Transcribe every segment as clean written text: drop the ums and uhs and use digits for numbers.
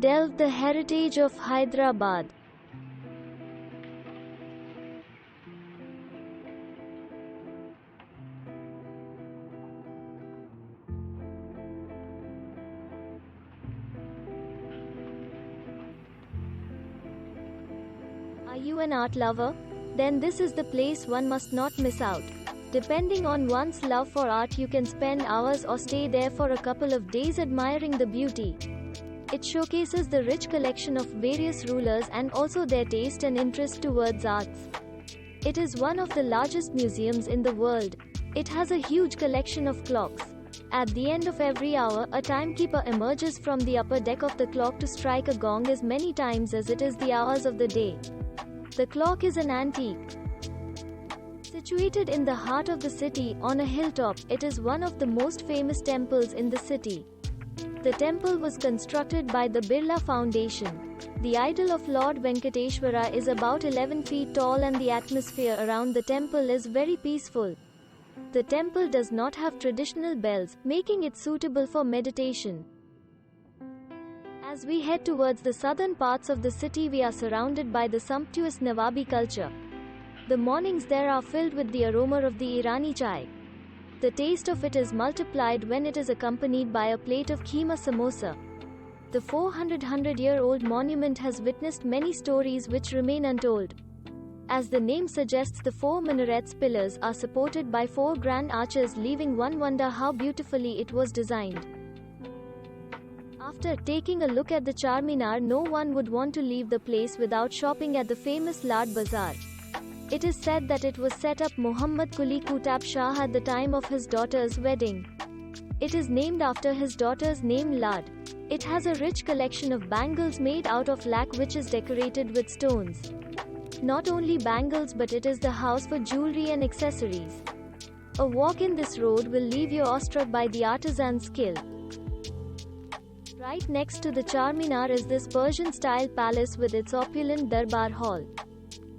Delve the heritage of Hyderabad. Are you an art lover? Then this is the place one must not miss out. Depending on one's love for art, you can spend hours or stay there for a couple of days admiring the beauty. It showcases the rich collection of various rulers and also their taste and interest towards arts. It is one of the largest museums in the world. It has a huge collection of clocks. At the end of every hour, a timekeeper emerges from the upper deck of the clock to strike a gong as many times as it is the hours of the day. The clock is an antique. Situated in the heart of the city, on a hilltop, it is one of the most famous temples in the city. The temple was constructed by the Birla Foundation. The idol of Lord Venkateshwara is about 11 feet tall and the atmosphere around the temple is very peaceful. The temple does not have traditional bells, making it suitable for meditation. As we head towards the southern parts of the city, we are surrounded by the sumptuous Nawabi culture. The mornings there are filled with the aroma of the Irani chai. The taste of it is multiplied when it is accompanied by a plate of keema samosa. The 400-year-old monument has witnessed many stories which remain untold. As the name suggests, the 4 minarets pillars are supported by 4 grand arches, leaving one wonder how beautifully it was designed. After taking a look at the Charminar, no one would want to leave the place without shopping at the famous Lad Bazaar. It is said that it was set up Muhammad Quli Qutb Shah at the time of his daughter's wedding. It is named after his daughter's name, Lad. It has a rich collection of bangles made out of lac which is decorated with stones. Not only bangles, but it is the house for jewelry and accessories. A walk in this road will leave you awestruck by the artisan's skill. Right next to the Charminar is this Persian-style palace with its opulent Darbar Hall.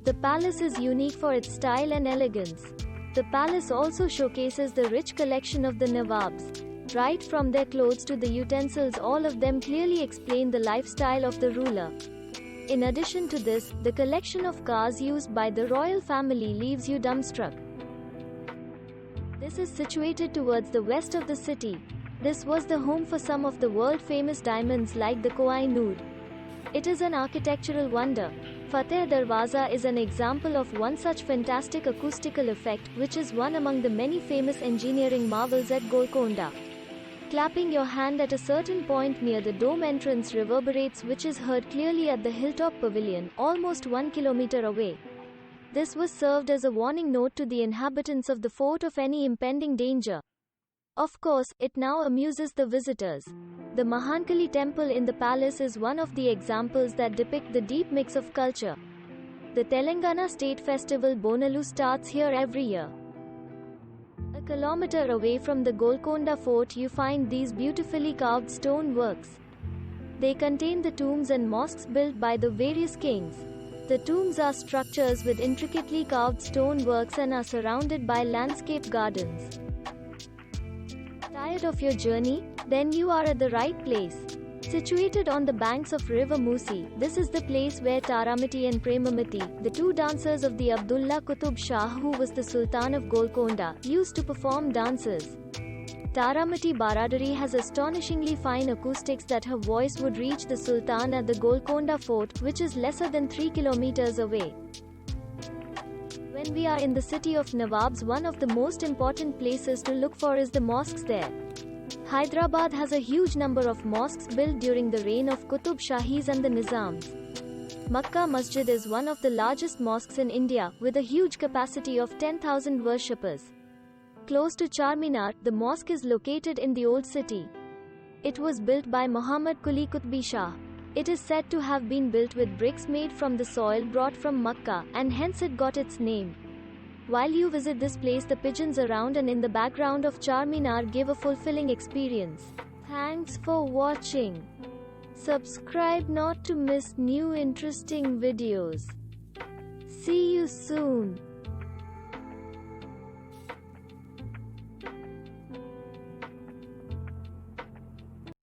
The palace is unique for its style and elegance. The palace also showcases the rich collection of the Nawabs. Right from their clothes to the utensils, all of them clearly explain the lifestyle of the ruler. In addition to this, the collection of cars used by the royal family leaves you dumbstruck. This is situated towards the west of the city. This was the home for some of the world-famous diamonds like the Koh-i-Noor. It is an architectural wonder. Fateh Darwaza is an example of one such fantastic acoustical effect, which is one among the many famous engineering marvels at Golconda. Clapping your hand at a certain point near the dome entrance reverberates, which is heard clearly at the hilltop pavilion, almost 1 kilometer away. This was served as a warning note to the inhabitants of the fort of any impending danger. Of course, it now amuses the visitors. The Mahankali temple in the palace is one of the examples that depict the deep mix of culture. The Telangana State Festival Bonalu starts here every year. A kilometer away from the Golconda Fort, you find these beautifully carved stone works. They contain the tombs and mosques built by the various kings. The tombs are structures with intricately carved stone works and are surrounded by landscape gardens. Tired of your journey? Then you are at the right place. Situated on the banks of river Musi, this is the place where Taramati and Premamati, the 2 dancers of the Abdullah Qutb Shah, who was the Sultan of Golconda, used to perform dances. Taramati Baradari has astonishingly fine acoustics that her voice would reach the Sultan at the Golconda Fort, which is lesser than 3 kilometers away. When we are in the city of Nawabs, one of the most important places to look for is the mosques there. Hyderabad has a huge number of mosques built during the reign of Qutb Shahis and the Nizams. Makkah Masjid is one of the largest mosques in India, with a huge capacity of 10,000 worshippers. Close to Charminar, the mosque is located in the Old City. It was built by Muhammad Quli Qutb Shah. It is said to have been built with bricks made from the soil brought from Makkah, and hence it got its name. While you visit this place, the pigeons around and in the background of Charminar give a fulfilling experience. Thanks for watching. Subscribe not to miss new interesting videos. See you soon.